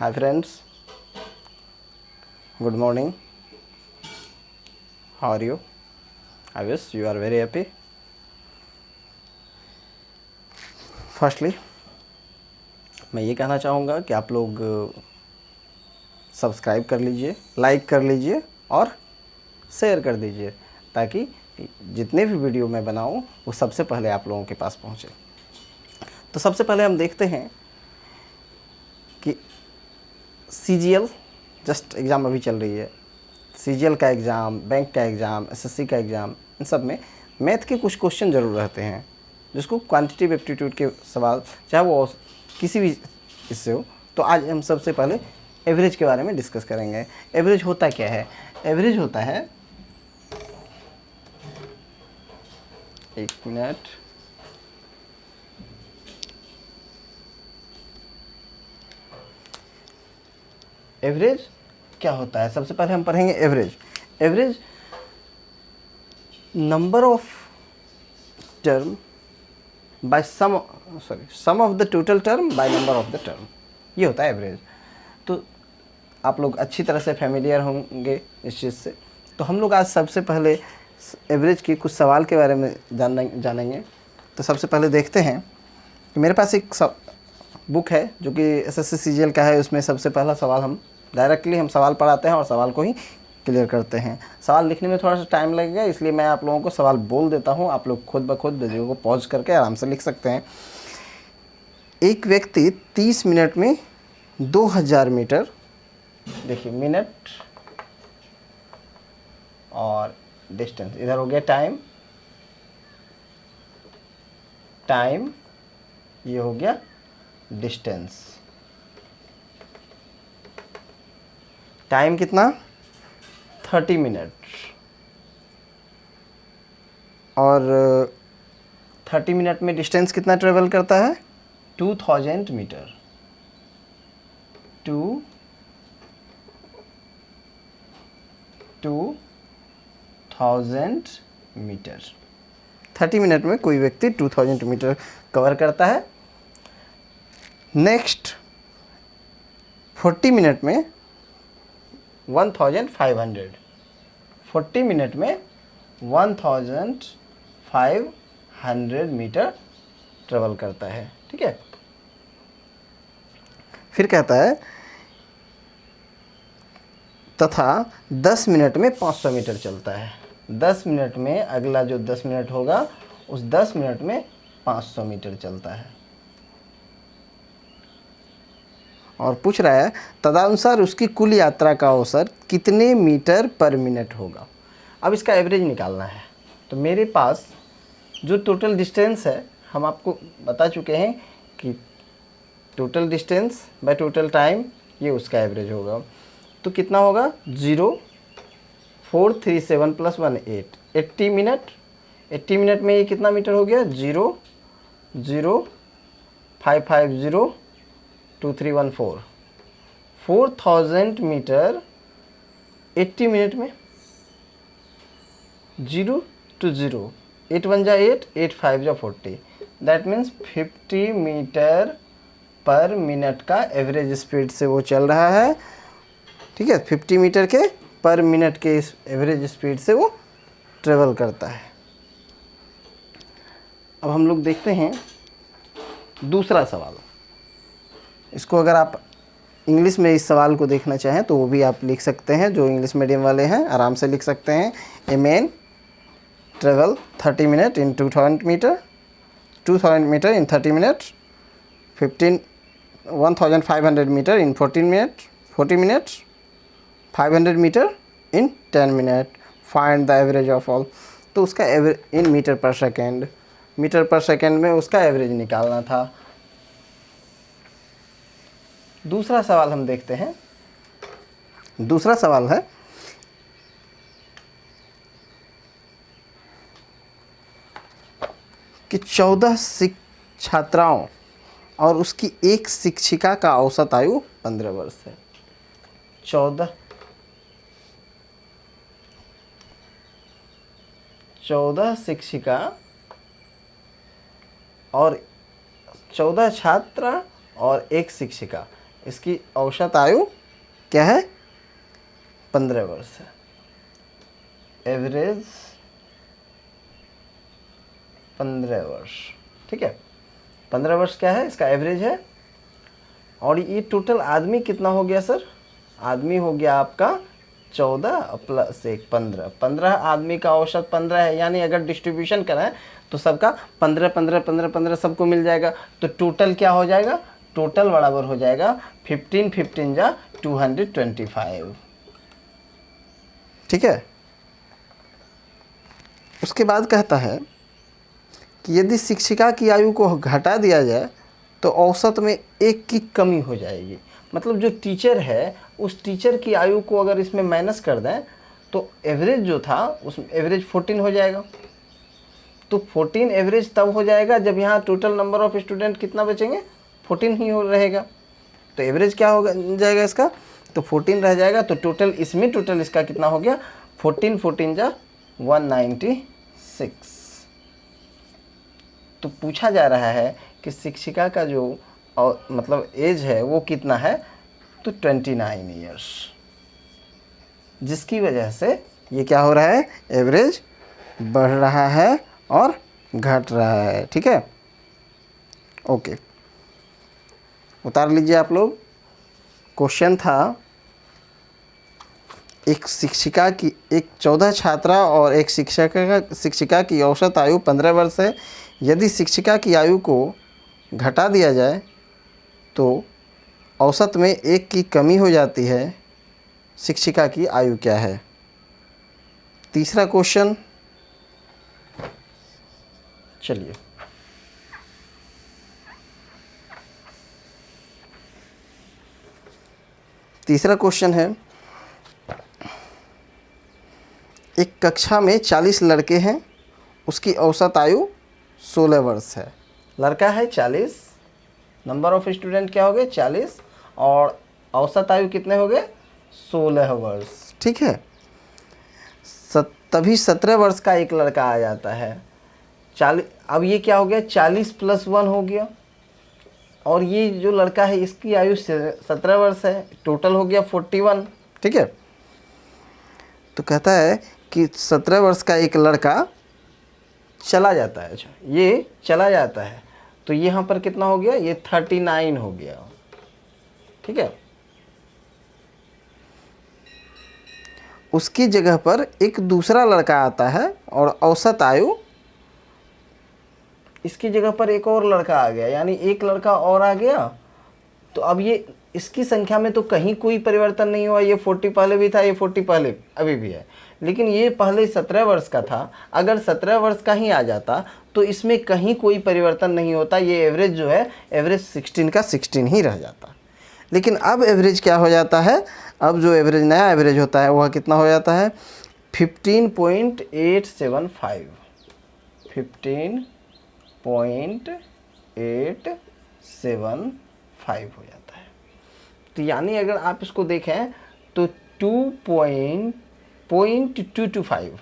Hi friends, good morning. How are you? I wish you are very happy. Firstly, मैं ये कहना चाहूँगा कि आप लोग सब्सक्राइब कर लीजिए, लाइक कर लीजिए और शेयर कर दीजिए ताकि जितने भी वीडियो मैं बनाऊँ वो सबसे पहले आप लोगों के पास पहुँचे। तो सबसे पहले हम देखते हैं कि CGL जस्ट एग्ज़ाम अभी चल रही है। CGL का एग्ज़ाम, बैंक का एग्ज़ाम, SSC का एग्ज़ाम, इन सब में मैथ के कुछ क्वेश्चन ज़रूर रहते हैं जिसको क्वांटिटेटिव एप्टीट्यूड के सवाल, चाहे वो किसी भी इससे हो। तो आज हम सबसे पहले एवरेज के बारे में डिस्कस करेंगे। एवरेज होता क्या है? एवरेज होता है, एक मिनट, एवरेज क्या होता है? सबसे पहले हम पढ़ेंगे average. Average number of term by sum of the total term by number of the term, ये होता है एवरेज। तो आप लोग अच्छी तरह से फैमिलियर होंगे इस चीज़ से। तो हम लोग आज सबसे पहले एवरेज के कुछ सवाल के बारे में जानेंगे। तो सबसे पहले देखते हैं कि मेरे पास एक बुक है जो कि SSC CGL का है। उसमें सबसे पहला सवाल हम सवाल पढ़ाते हैं और सवाल को ही क्लियर करते हैं। सवाल लिखने में थोड़ा सा टाइम लगेगा, इसलिए मैं आप लोगों को सवाल बोल देता हूं। आप लोग खुद ब खुद वीडियो को पॉज करके आराम से लिख सकते हैं। एक व्यक्ति 30 मिनट में 2000 मीटर, देखिए मिनट और डिस्टेंस, इधर हो गया टाइम, ये हो गया डिस्टेंस। टाइम कितना? 30 मिनट, और 30 मिनट में डिस्टेंस कितना ट्रेवल करता है? 2000 मीटर। 2000 मीटर। 30 मिनट में कोई व्यक्ति 2000 मीटर कवर करता है। नेक्स्ट 40 मिनट में 1500, 40 मिनट में 1500 मीटर ट्रेवल करता है। ठीक है, फिर कहता है तथा 10 मिनट में 500 मीटर चलता है। 10 मिनट में अगला जो 10 मिनट होगा उस 10 मिनट में 500 मीटर चलता है। और पूछ रहा है तदनुसार उसकी कुल यात्रा का औसत कितने मीटर पर मिनट होगा। अब इसका एवरेज निकालना है। तो मेरे पास जो टोटल डिस्टेंस है, हम आपको बता चुके हैं कि total distance by total time, ये उसका एवरेज होगा। तो कितना होगा? 0437 + 1 8, 80 मिनट। 80 मिनट में ये कितना मीटर हो गया? 00550 2314, 4000 मीटर 80 मिनट में। 0 to 0, 8 1 जा 8, 8 5 जा 40, that means 50 metre per minute का एवरेज स्पीड से वो चल रहा है। ठीक है, 50 मीटर के पर मिनट के इस एवरेज स्पीड से वो ट्रेवल करता है। अब हम लोग देखते हैं दूसरा सवाल। इसको अगर आप इंग्लिश में इस सवाल को देखना चाहें तो वो भी आप लिख सकते हैं। जो इंग्लिश मीडियम वाले हैं आराम से लिख सकते हैं। A man travel 30 minute in 2000 metre, 2000 metre in 30 minute, 1500 metre in 40 minute, 500 metre in 10 minute. Find the average of all. तो उसका average in metre per second, metre per second में उसका एवरेज निकालना था। दूसरा सवाल हम देखते हैं। दूसरा सवाल है कि 14 छात्राओं और उसकी एक शिक्षिका का औसत आयु 15 वर्ष है। 14 शिक्षिका और 14 छात्र और एक शिक्षिका, इसकी औसत आयु क्या है? 15 वर्ष है। एवरेज 15 वर्ष, ठीक है। 15 वर्ष क्या है, इसका एवरेज है। और ये टोटल आदमी कितना हो गया सर? आदमी हो गया आपका 14 प्लस 1 15। 15 आदमी का औसत 15 है, यानी अगर डिस्ट्रीब्यूशन कराएं तो सबका 15 15 15 15 सबको मिल जाएगा। तो टोटल क्या हो जाएगा? टोटल बराबर हो जाएगा 15 15 जा 225, ठीक है। उसके बाद कहता है कि यदि शिक्षिका की आयु को घटा दिया जाए तो औसत में 1 की कमी हो जाएगी। मतलब जो टीचर है उस टीचर की आयु को अगर इसमें माइनस कर दें तो एवरेज जो था उस एवरेज 14 हो जाएगा। तो 14 एवरेज तब हो जाएगा जब यहाँ टोटल नंबर ऑफ स्टूडेंट कितना बचेंगे? 14 ही हो रहेगा। तो एवरेज क्या हो जाएगा इसका? तो 14 रह जाएगा। तो टोटल इसमें टोटल इसका कितना हो गया? 14 14 जा 196। तो पूछा जा रहा है कि शिक्षिका का जो मतलब एज है वो कितना है? तो 29 ईयर्स, जिसकी वजह से ये क्या हो रहा है? एवरेज बढ़ रहा है और घट रहा है, ठीक है। ओके, उतार लीजिए आप लोग। क्वेश्चन था एक शिक्षिका की, एक 14 छात्रा और एक शिक्षिका की औसत आयु 15 वर्ष है। यदि शिक्षिका की आयु को घटा दिया जाए तो औसत में 1 की कमी हो जाती है। शिक्षिका की आयु क्या है? तीसरा क्वेश्चन, चलिए तीसरा क्वेश्चन है, एक कक्षा में 40 लड़के हैं, उसकी औसत आयु 16 वर्ष है। लड़का है 40, नंबर ऑफ स्टूडेंट क्या हो गए? 40, और औसत आयु कितने हो गए? 16 वर्ष, ठीक है। तभी 17 वर्ष का एक लड़का आ जाता है। 40, अब ये क्या हो गया? 40 + 1 हो गया, और ये जो लड़का है इसकी आयु 17 वर्ष है, टोटल हो गया 41, ठीक है। तो कहता है कि 17 वर्ष का एक लड़का चला जाता है। अच्छा, ये चला जाता है तो यहाँ पर कितना हो गया? ये 39 हो गया, ठीक है। उसकी जगह पर एक दूसरा लड़का आता है और औसत आयु, इसकी जगह पर एक और लड़का आ गया, यानी एक लड़का और आ गया। तो अब ये इसकी संख्या में तो कहीं कोई परिवर्तन नहीं हुआ। ये 40 पहले भी था, ये 40 पहले अभी भी है, लेकिन ये पहले 17 वर्ष का था। अगर 17 वर्ष का ही आ जाता तो इसमें कहीं कोई परिवर्तन नहीं होता। ये एवरेज जो है, एवरेज 16 का 16 ही रह जाता। लेकिन अब एवरेज क्या हो जाता है? अब जो एवरेज नया एवरेज होता है वह कितना हो जाता है? 15.875, 15.875 हो जाता है। तो यानी अगर आप इसको देखें तो 2.225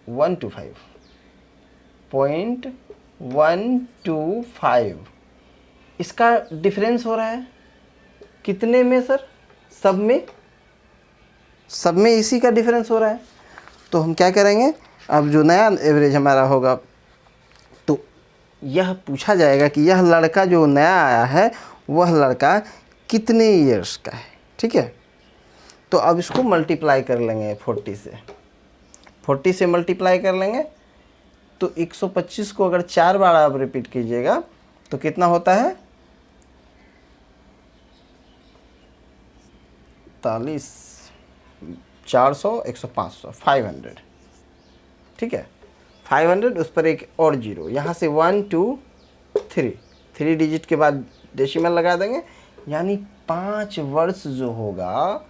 125 इसका डिफरेंस हो रहा है कितने में सर? सब में इसी का डिफरेंस हो रहा है। तो हम क्या करेंगे? अब जो नया एवरेज हमारा होगा तो यह पूछा जाएगा कि यह लड़का जो नया आया है वह लड़का कितने ईयर्स का है, ठीक है। तो अब इसको मल्टीप्लाई कर लेंगे 40 से, 40 से मल्टीप्लाई कर लेंगे तो 125 को अगर 4 बार आप रिपीट कीजिएगा तो कितना होता है? 40, 400, 100, 500, 500, ठीक है। 500 उस पर एक और जीरो, यहाँ से 1 2 3 डिजिट के बाद डेसिमल लगा देंगे, यानी 5 वर्ष जो होगा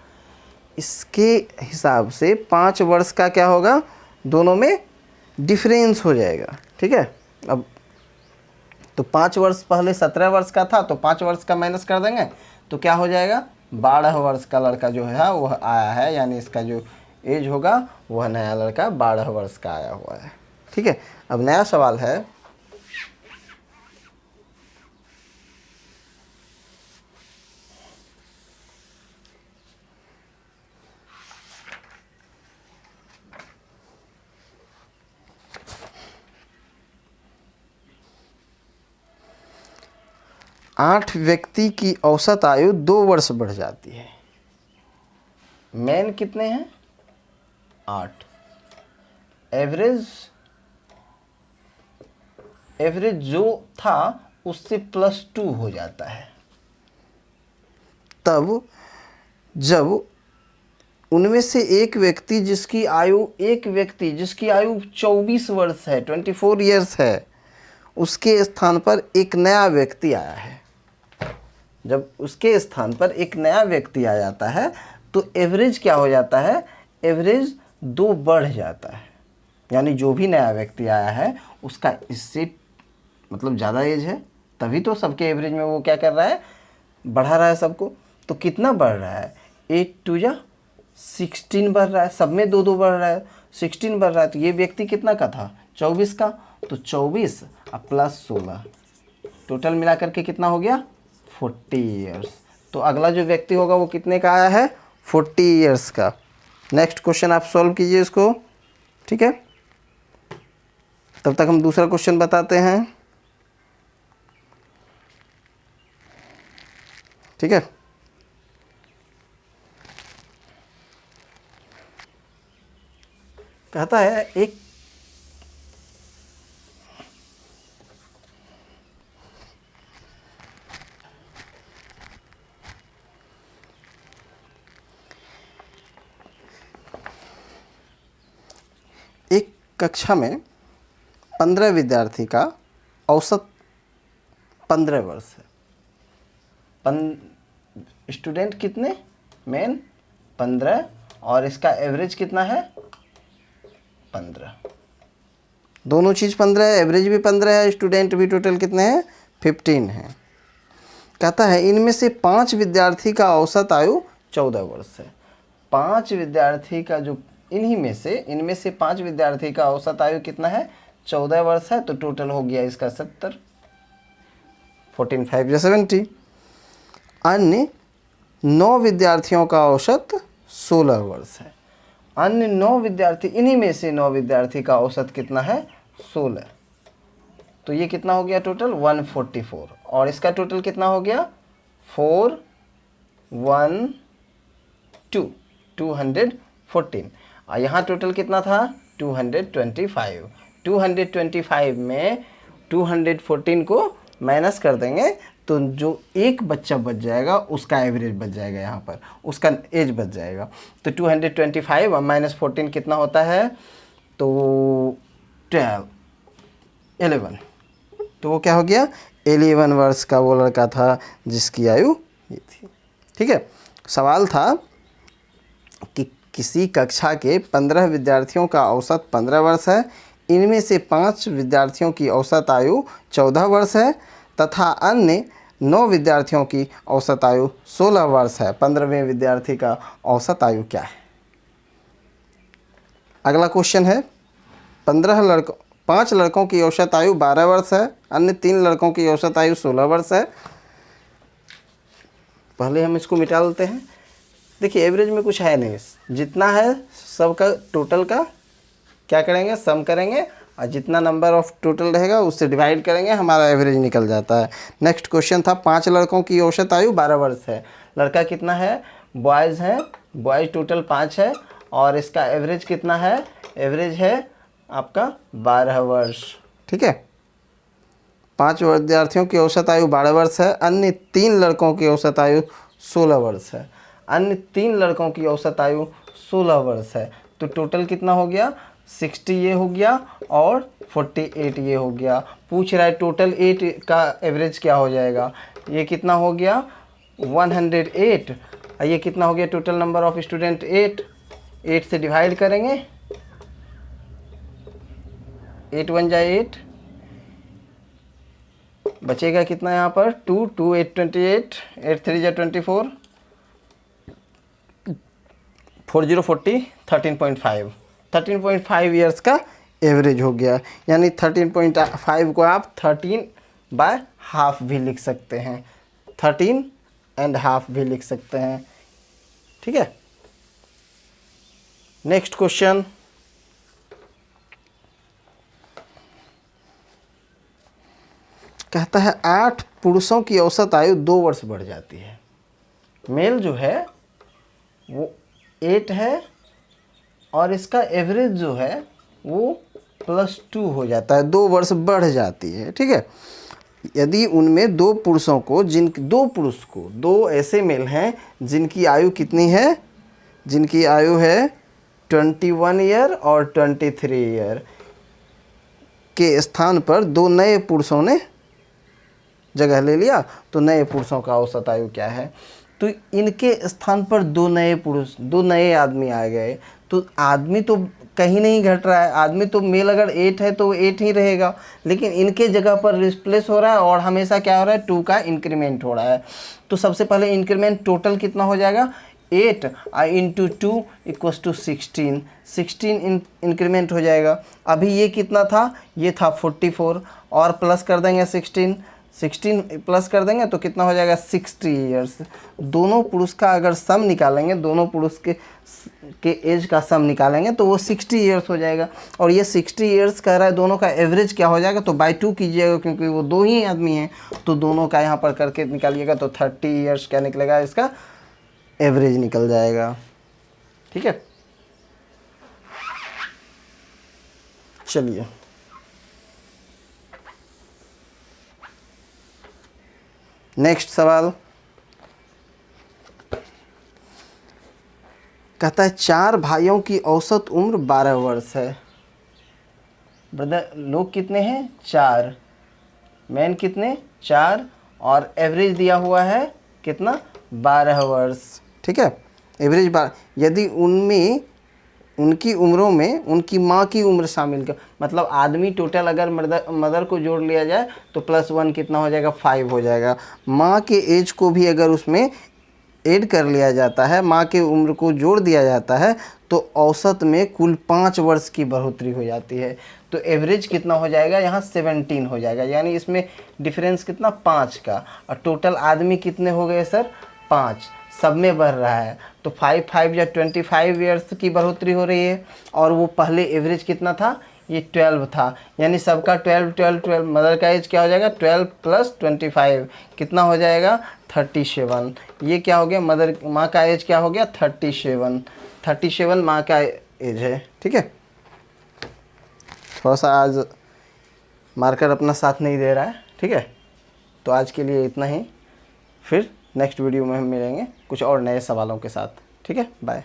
इसके हिसाब से 5 वर्ष का क्या होगा? दोनों में डिफरेंस हो जाएगा, ठीक है। अब तो 5 वर्ष पहले 17 वर्ष का था तो 5 वर्ष का माइनस कर देंगे तो क्या हो जाएगा? 12 वर्ष का लड़का जो है वह आया है, यानी इसका जो एज होगा वह नया लड़का 12 वर्ष का आया हुआ है, ठीक है। अब नया सवाल है, 8 व्यक्ति की औसत आयु 2 वर्ष बढ़ जाती है। मेन कितने हैं? 8। एवरेज जो था उससे +2 हो जाता है तब जब उनमें से एक व्यक्ति जिसकी आयु 24 वर्ष है, 24 ईयर्स है, उसके स्थान पर एक नया व्यक्ति आया है। जब उसके स्थान पर एक नया व्यक्ति आ जाता है तो एवरेज क्या हो जाता है? एवरेज 2 बढ़ जाता है। यानी जो भी नया व्यक्ति आया है उसका इससे मतलब ज़्यादा एज है, तभी तो सबके एवरेज में वो क्या कर रहा है? बढ़ा रहा है सबको। तो कितना बढ़ रहा है? 8 2 जा 16 बढ़ रहा है, सब में 2 बढ़ रहा है, 16 बढ़ रहा है। तो ये व्यक्ति कितना का था? 24 का। तो 24 अब +16, टोटल मिला करके कितना हो गया? 40 ईयर्स। तो अगला जो व्यक्ति होगा वो कितने का आया है? 40 ईयर्स का। नेक्स्ट क्वेश्चन आप सॉल्व कीजिए इसको, ठीक है। तब तक हम दूसरा क्वेश्चन बताते हैं, ठीक है। कहता है एक कक्षा में 15 विद्यार्थी का औसत 15 वर्ष है। स्टूडेंट कितने? मेन 15 और इसका एवरेज कितना है? 15। दोनों चीज़ 15 है, एवरेज भी 15 है, स्टूडेंट भी टोटल कितने हैं? 15 है। कहता है इनमें से 5 विद्यार्थी का औसत आयु 14 वर्ष है। 5 विद्यार्थी का जो इनमें से 5 विद्यार्थी का औसत आयु कितना है? 14 वर्ष है। तो टोटल हो गया इसका 70, 14 5 या 70। अन्य 9 विद्यार्थियों का औसत 16 वर्ष है। अन्य 9 विद्यार्थी, इन्हीं में से 9 विद्यार्थी का औसत कितना है? 16। तो ये कितना हो गया टोटल? 144। और इसका टोटल कितना हो गया? 4 1 2 214। और यहाँ टोटल कितना था? 225। 225 में 214 को माइनस कर देंगे तो जो एक बच्चा बच जाएगा उसका एवरेज बच जाएगा, यहाँ पर उसका एज बच जाएगा। तो 225 और -14 कितना होता है? तो 11। तो वो क्या हो गया? 11 वर्ष का वो लड़का था जिसकी आयु ये थी, ठीक है। सवाल था कि किसी कक्षा के 15 विद्यार्थियों का औसत 15 वर्ष है, इनमें से 5 विद्यार्थियों की औसत आयु 14 वर्ष है तथा अन्य 9 विद्यार्थियों की औसत आयु 16 वर्ष है। 15वें विद्यार्थी का औसत आयु क्या है? अगला क्वेश्चन है 5 लड़कों की औसत आयु 12 वर्ष है, अन्य 3 लड़कों की औसत आयु 16 वर्ष है। पहले हम इसको मिटा लेते हैं। देखिए एवरेज में कुछ है नहीं, जितना है सबका टोटल का क्या करेंगे? सम करेंगे और जितना नंबर ऑफ टोटल रहेगा उससे डिवाइड करेंगे, हमारा एवरेज निकल जाता है। नेक्स्ट क्वेश्चन था 5 लड़कों की औसत आयु 12 वर्ष है। लड़का कितना है? बॉयज़ हैं, बॉयज़ टोटल 5 है और इसका एवरेज कितना है? एवरेज है आपका 12 वर्ष, ठीक है। 5 विद्यार्थियों की औसत आयु 12 वर्ष है, अन्य 3 लड़कों की औसत आयु 16 वर्ष है। अन्य 3 लड़कों की औसत आयु 16 वर्ष है। तो टोटल कितना हो गया? 60 ये हो गया और 48 ये हो गया। पूछ रहा है टोटल 8 का एवरेज क्या हो जाएगा? ये कितना हो गया? 108। ये कितना हो गया? टोटल नंबर ऑफ स्टूडेंट 8 से डिवाइड करेंगे, 8 1 जा 8, बचेगा कितना यहाँ पर? 2 2 8 28, 8 3 जा 24, 4 0 40, 13.5। 13.5 ईयर्स का एवरेज हो गया। यानी 13.5 को आप 13/2 भी लिख सकते हैं, 13.5 भी लिख सकते हैं, ठीक है। नेक्स्ट क्वेश्चन कहता है 8 पुरुषों की औसत आयु 2 वर्ष बढ़ जाती है। मेल जो है वो 8 है और इसका एवरेज जो है वो +2 हो जाता है, 2 वर्ष बढ़ जाती है। ठीक है, यदि उनमें 2 पुरुषों को दो ऐसे मेल हैं जिनकी आयु कितनी है, जिनकी आयु है 21 ईयर और 23 ईयर के स्थान पर 2 नए पुरुषों ने जगह ले लिया, तो नए पुरुषों का औसत आयु क्या है? तो इनके स्थान पर 2 नए पुरुष, 2 नए आदमी आ गए, तो आदमी तो कहीं नहीं घट रहा है, आदमी तो मेल अगर 8 है तो 8 ही रहेगा, लेकिन इनके जगह पर रिप्लेस हो रहा है और हमेशा क्या हो रहा है, 2 का इंक्रीमेंट हो रहा है। तो सबसे पहले इंक्रीमेंट टोटल कितना हो जाएगा, 8 इंटू 2 इक्वल्स टू 16 इंक्रीमेंट हो जाएगा। अभी ये कितना था, ये था 44 और प्लस कर देंगे 16 प्लस कर देंगे तो कितना हो जाएगा 60 ईयर्स। दोनों पुरुष का अगर सम निकालेंगे, दोनों पुरुष के एज का सम निकालेंगे तो वो 60 ईयर्स हो जाएगा। और ये 60 ईयर्स कह रहा है, दोनों का एवरेज क्या हो जाएगा, तो बाई 2 कीजिएगा क्योंकि वो 2 ही आदमी हैं, तो दोनों का यहाँ पर करके निकालिएगा तो 30 ईयर्स क्या निकलेगा, इसका एवरेज निकल जाएगा। ठीक है, चलिए नेक्स्ट सवाल कहता है 4 भाइयों की औसत उम्र 12 वर्ष है। ब्रदर लोग कितने हैं, 4, मैन कितने, 4, और एवरेज दिया हुआ है कितना, 12 वर्ष। ठीक है, एवरेज 12। यदि उनमें उनकी उम्रों में उनकी माँ की उम्र शामिल कर, मतलब आदमी टोटल अगर मदर को जोड़ लिया जाए तो +1 कितना हो जाएगा, 5 हो जाएगा। माँ के एज को भी अगर उसमें ऐड कर लिया जाता है, माँ के उम्र को जोड़ दिया जाता है, तो औसत में कुल 5 वर्ष की बढ़ोतरी हो जाती है। तो एवरेज कितना हो जाएगा, यहाँ 17 हो जाएगा, यानी इसमें डिफरेंस कितना, 5 का। और टोटल आदमी कितने हो गए सर, 5, सब में बढ़ रहा है, तो 5 या 25 ईयर्स की बढ़ोतरी हो रही है। और वो पहले एवरेज कितना था, ये 12 था, यानी सबका 12, मदर का एज क्या हो जाएगा, 12 + 25 कितना हो जाएगा, 37। ये क्या हो गया, माँ का एज क्या हो गया, 37 माँ का एज है। ठीक है, थोड़ा सा आज मार्कर अपना साथ नहीं दे रहा है। ठीक है, तो आज के लिए इतना ही, फिर नेक्स्ट वीडियो में हम मिलेंगे कुछ और नए सवालों के साथ। ठीक है, बाय।